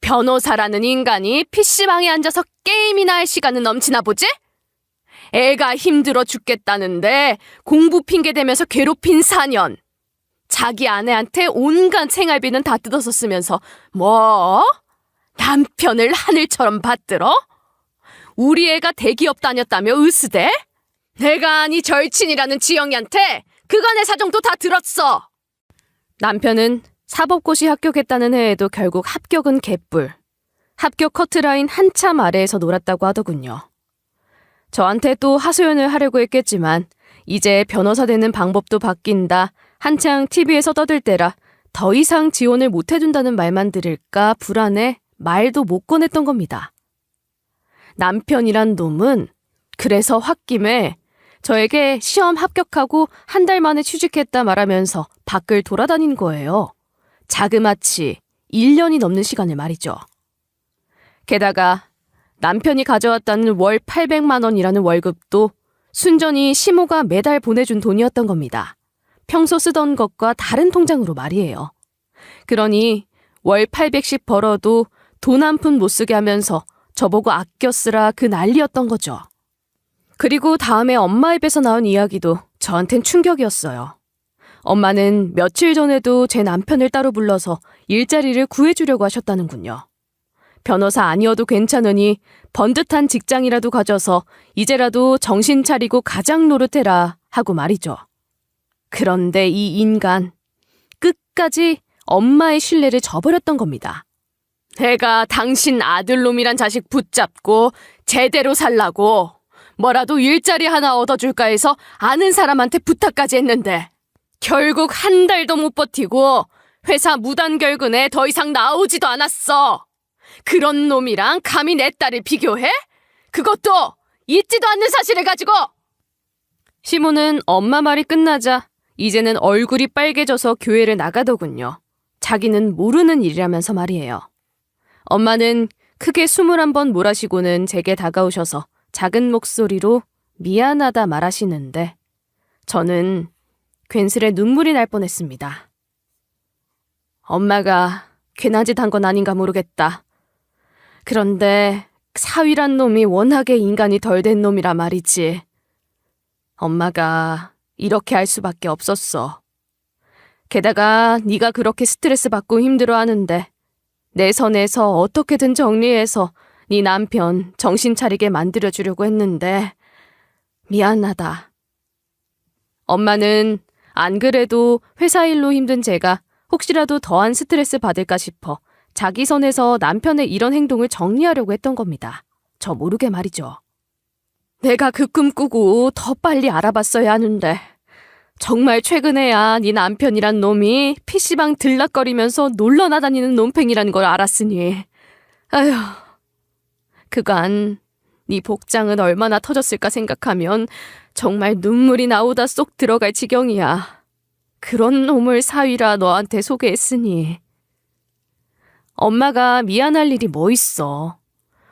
변호사라는 인간이 PC방에 앉아서 게임이나 할 시간은 넘치나 보지? 애가 힘들어 죽겠다는데 공부 핑계 대면서 괴롭힌 4년. 자기 아내한테 온갖 생활비는 다 뜯어서 쓰면서 뭐? 남편을 하늘처럼 받들어? 우리 애가 대기업 다녔다며 으스대? 내가 아니 절친이라는 지영이한테 그간의 사정도 다 들었어. 남편은 사법고시 합격했다는 해에도 결국 합격은 개뿔. 합격 커트라인 한참 아래에서 놀았다고 하더군요. 저한테 또 하소연을 하려고 했겠지만 이제 변호사 되는 방법도 바뀐다. 한창 TV에서 떠들 때라 더 이상 지원을 못 해준다는 말만 들을까 불안해 말도 못 꺼냈던 겁니다. 남편이란 놈은 그래서 홧김에 저에게 시험 합격하고 한 달 만에 취직했다 말하면서 밖을 돌아다닌 거예요. 자그마치 1년이 넘는 시간을 말이죠. 게다가 남편이 가져왔다는 월 800만 원이라는 월급도 순전히 시모가 매달 보내준 돈이었던 겁니다. 평소 쓰던 것과 다른 통장으로 말이에요. 그러니 월 800씩 벌어도 돈 한 푼 못 쓰게 하면서 저보고 아껴 쓰라 그 난리였던 거죠. 그리고 다음에 엄마 입에서 나온 이야기도 저한텐 충격이었어요. 엄마는 며칠 전에도 제 남편을 따로 불러서 일자리를 구해주려고 하셨다는군요. 변호사 아니어도 괜찮으니 번듯한 직장이라도 가져서 이제라도 정신 차리고 가장 노릇해라 하고 말이죠. 그런데 이 인간 끝까지 엄마의 신뢰를 저버렸던 겁니다. 내가 당신 아들놈이란 자식 붙잡고 제대로 살라고 뭐라도 일자리 하나 얻어줄까 해서 아는 사람한테 부탁까지 했는데 결국 한 달도 못 버티고 회사 무단결근에 더 이상 나오지도 않았어. 그런 놈이랑 감히 내 딸을 비교해? 그것도 있지도 않는 사실을 가지고! 시모는 엄마 말이 끝나자 이제는 얼굴이 빨개져서 교회를 나가더군요. 자기는 모르는 일이라면서 말이에요. 엄마는 크게 숨을 한번 몰아쉬고는 제게 다가오셔서 작은 목소리로 미안하다 말하시는데 저는 괜스레 눈물이 날 뻔했습니다. 엄마가 괜한 짓 한 건 아닌가 모르겠다. 그런데 사위란 놈이 워낙에 인간이 덜 된 놈이라 말이지. 엄마가 이렇게 할 수밖에 없었어. 게다가 네가 그렇게 스트레스 받고 힘들어하는데 내 선에서 어떻게든 정리해서 네 남편 정신 차리게 만들어주려고 했는데 미안하다. 엄마는 안 그래도 회사 일로 힘든 제가 혹시라도 더한 스트레스 받을까 싶어 자기 선에서 남편의 이런 행동을 정리하려고 했던 겁니다. 저 모르게 말이죠. 내가 그 꿈 꾸고 더 빨리 알아봤어야 하는데 정말 최근에야 네 남편이란 놈이 PC방 들락거리면서 놀러나 다니는 놈팽이라는 걸 알았으니. 아휴, 그간 네 복장은 얼마나 터졌을까 생각하면 정말 눈물이 나오다 쏙 들어갈 지경이야. 그런 놈을 사위라 너한테 소개했으니. 엄마가 미안할 일이 뭐 있어.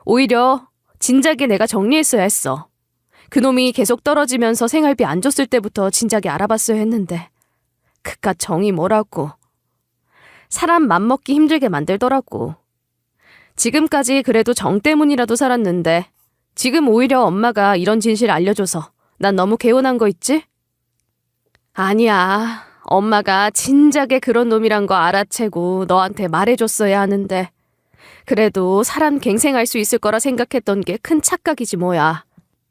오히려 진작에 내가 정리했어야 했어. 그놈이 계속 떨어지면서 생활비 안 줬을 때부터 진작에 알아봤어야 했는데 그깟 정이 뭐라고. 사람 맘먹기 힘들게 만들더라고. 지금까지 그래도 정 때문이라도 살았는데 지금 오히려 엄마가 이런 진실 알려줘서 난 너무 개운한 거 있지? 아니야. 엄마가 진작에 그런 놈이란 거 알아채고 너한테 말해줬어야 하는데 그래도 사람 갱생할 수 있을 거라 생각했던 게 큰 착각이지 뭐야.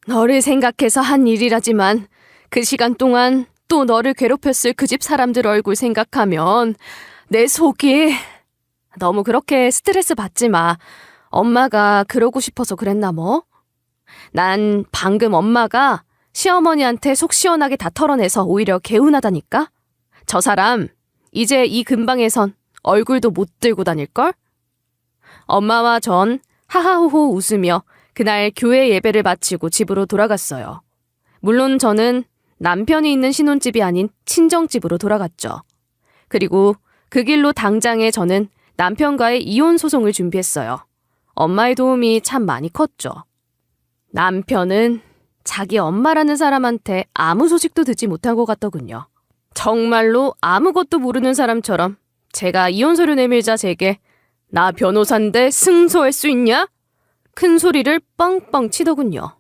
너를 생각해서 한 일이라지만 그 시간 동안 또 너를 괴롭혔을 그 집 사람들 얼굴 생각하면 내 속이... 너무 그렇게 스트레스 받지 마. 엄마가 그러고 싶어서 그랬나 뭐? 난 방금 엄마가 시어머니한테 속 시원하게 다 털어내서 오히려 개운하다니까? 저 사람 이제 이 근방에선 얼굴도 못 들고 다닐걸? 엄마와 전 하하호호 웃으며 그날 교회 예배를 마치고 집으로 돌아갔어요. 물론 저는 남편이 있는 신혼집이 아닌 친정집으로 돌아갔죠. 그리고 그 길로 당장에 저는 남편과의 이혼 소송을 준비했어요. 엄마의 도움이 참 많이 컸죠. 남편은 자기 엄마라는 사람한테 아무 소식도 듣지 못한 것 같더군요. 정말로 아무것도 모르는 사람처럼 제가 이혼 서류 내밀자 제게 나 변호사인데 승소할 수 있냐? 큰 소리를 뻥뻥 치더군요.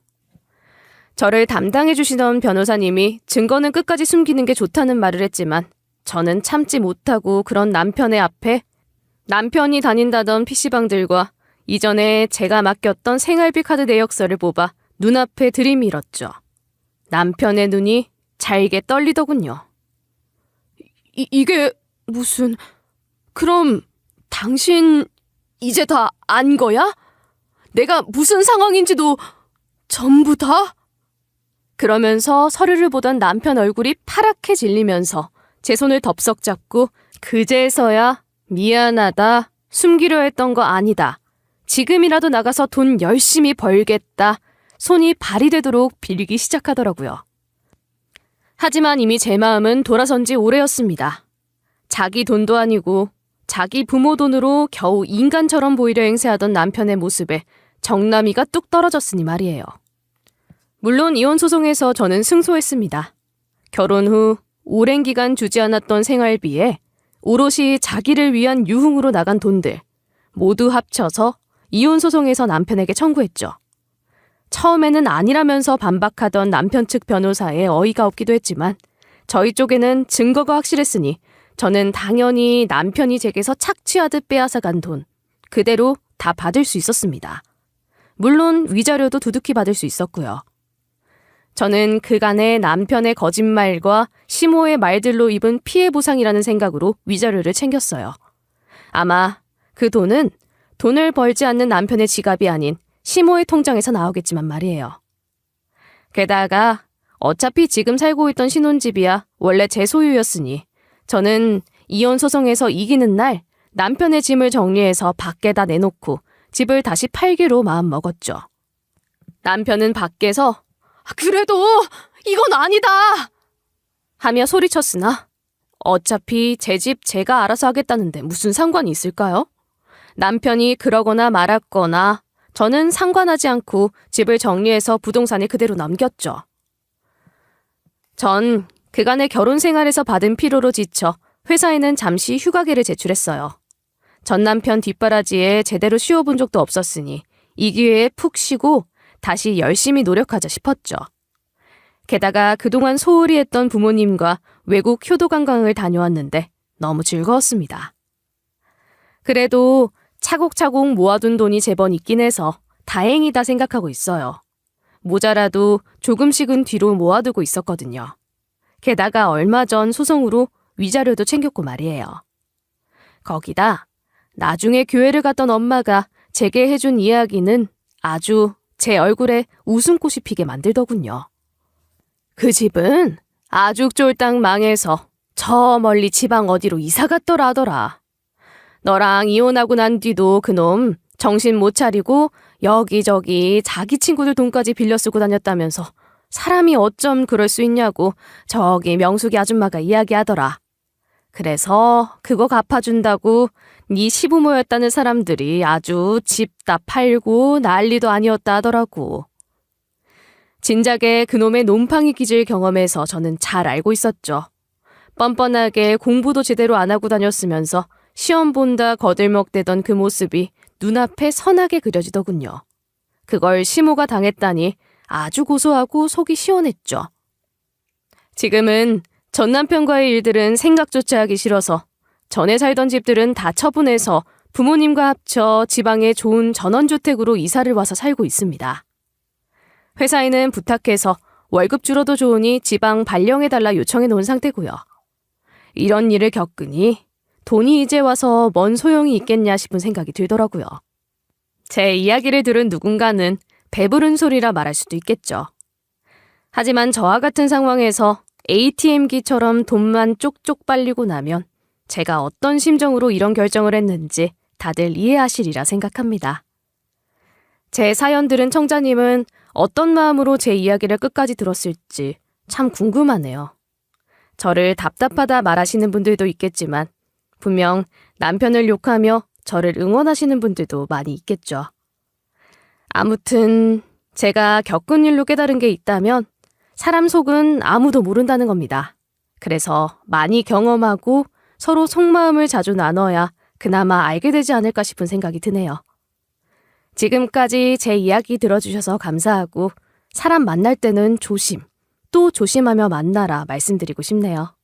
저를 담당해 주시던 변호사님이 증거는 끝까지 숨기는 게 좋다는 말을 했지만 저는 참지 못하고 그런 남편의 앞에 남편이 다닌다던 PC방들과 이전에 제가 맡겼던 생활비 카드 내역서를 뽑아 눈앞에 들이밀었죠. 남편의 눈이 잘게 떨리더군요. 이게 무슨... 그럼 당신 이제 다 안 거야? 내가 무슨 상황인지도 전부 다? 그러면서 서류를 보던 남편 얼굴이 파랗게 질리면서 제 손을 덥석 잡고 그제서야 미안하다, 숨기려 했던 거 아니다, 지금이라도 나가서 돈 열심히 벌겠다, 손이 발이 되도록 빌기 시작하더라고요. 하지만 이미 제 마음은 돌아선 지 오래였습니다. 자기 돈도 아니고 자기 부모 돈으로 겨우 인간처럼 보이려 행세하던 남편의 모습에 정남이가 뚝 떨어졌으니 말이에요. 물론 이혼 소송에서 저는 승소했습니다. 결혼 후 오랜 기간 주지 않았던 생활비에 오롯이 자기를 위한 유흥으로 나간 돈들 모두 합쳐서 이혼 소송에서 남편에게 청구했죠. 처음에는 아니라면서 반박하던 남편 측 변호사에 어이가 없기도 했지만 저희 쪽에는 증거가 확실했으니 저는 당연히 남편이 제게서 착취하듯 빼앗아간 돈 그대로 다 받을 수 있었습니다. 물론 위자료도 두둑히 받을 수 있었고요. 저는 그간의 남편의 거짓말과 시모의 말들로 입은 피해 보상이라는 생각으로 위자료를 챙겼어요. 아마 그 돈은 돈을 벌지 않는 남편의 지갑이 아닌 시모의 통장에서 나오겠지만 말이에요. 게다가 어차피 지금 살고 있던 신혼집이야 원래 제 소유였으니 저는 이혼 소송에서 이기는 날 남편의 짐을 정리해서 밖에다 내놓고 집을 다시 팔기로 마음먹었죠. 남편은 밖에서 그래도 이건 아니다! 하며 소리쳤으나 어차피 제 집 제가 알아서 하겠다는데 무슨 상관이 있을까요? 남편이 그러거나 말았거나 저는 상관하지 않고 집을 정리해서 부동산에 그대로 남겼죠. 전 그간의 결혼 생활에서 받은 피로로 지쳐 회사에는 잠시 휴가계를 제출했어요. 전 남편 뒷바라지에 제대로 쉬어본 적도 없었으니 이 기회에 푹 쉬고 다시 열심히 노력하자 싶었죠. 게다가 그동안 소홀히 했던 부모님과 외국 효도 관광을 다녀왔는데 너무 즐거웠습니다. 그래도 차곡차곡 모아둔 돈이 제법 있긴 해서 다행이다 생각하고 있어요. 모자라도 조금씩은 뒤로 모아두고 있었거든요. 게다가 얼마 전 소송으로 위자료도 챙겼고 말이에요. 거기다 나중에 교회를 갔던 엄마가 제게 해준 이야기는 아주 제 얼굴에 웃음꽃이 피게 만들더군요. 그 집은 아죽 쫄딱 망해서 저 멀리 지방 어디로 이사 갔더라 하더라. 너랑 이혼하고 난 뒤도 그놈 정신 못 차리고 여기저기 자기 친구들 돈까지 빌려 쓰고 다녔다면서 사람이 어쩜 그럴 수 있냐고 저기 명숙이 아줌마가 이야기하더라. 그래서 그거 갚아준다고 네 시부모였다는 사람들이 아주 집 다 팔고 난리도 아니었다 하더라고. 진작에 그놈의 놈팡이 기질 경험에서 저는 잘 알고 있었죠. 뻔뻔하게 공부도 제대로 안 하고 다녔으면서 시험 본다 거들먹대던 그 모습이 눈앞에 선하게 그려지더군요. 그걸 시모가 당했다니 아주 고소하고 속이 시원했죠. 지금은 전 남편과의 일들은 생각조차 하기 싫어서 전에 살던 집들은 다 처분해서 부모님과 합쳐 지방의 좋은 전원주택으로 이사를 와서 살고 있습니다. 회사에는 부탁해서 월급 줄어도 좋으니 지방 발령해달라 요청해 놓은 상태고요. 이런 일을 겪으니 돈이 이제 와서 뭔 소용이 있겠냐 싶은 생각이 들더라고요. 제 이야기를 들은 누군가는 배부른 소리라 말할 수도 있겠죠. 하지만 저와 같은 상황에서 ATM기처럼 돈만 쪽쪽 빨리고 나면 제가 어떤 심정으로 이런 결정을 했는지 다들 이해하시리라 생각합니다. 제 사연 들은 청자님은 어떤 마음으로 제 이야기를 끝까지 들었을지 참 궁금하네요. 저를 답답하다 말하시는 분들도 있겠지만 분명 남편을 욕하며 저를 응원하시는 분들도 많이 있겠죠. 아무튼 제가 겪은 일로 깨달은 게 있다면 사람 속은 아무도 모른다는 겁니다. 그래서 많이 경험하고 서로 속마음을 자주 나눠야 그나마 알게 되지 않을까 싶은 생각이 드네요. 지금까지 제 이야기 들어주셔서 감사하고 사람 만날 때는 조심, 또 조심하며 만나라 말씀드리고 싶네요.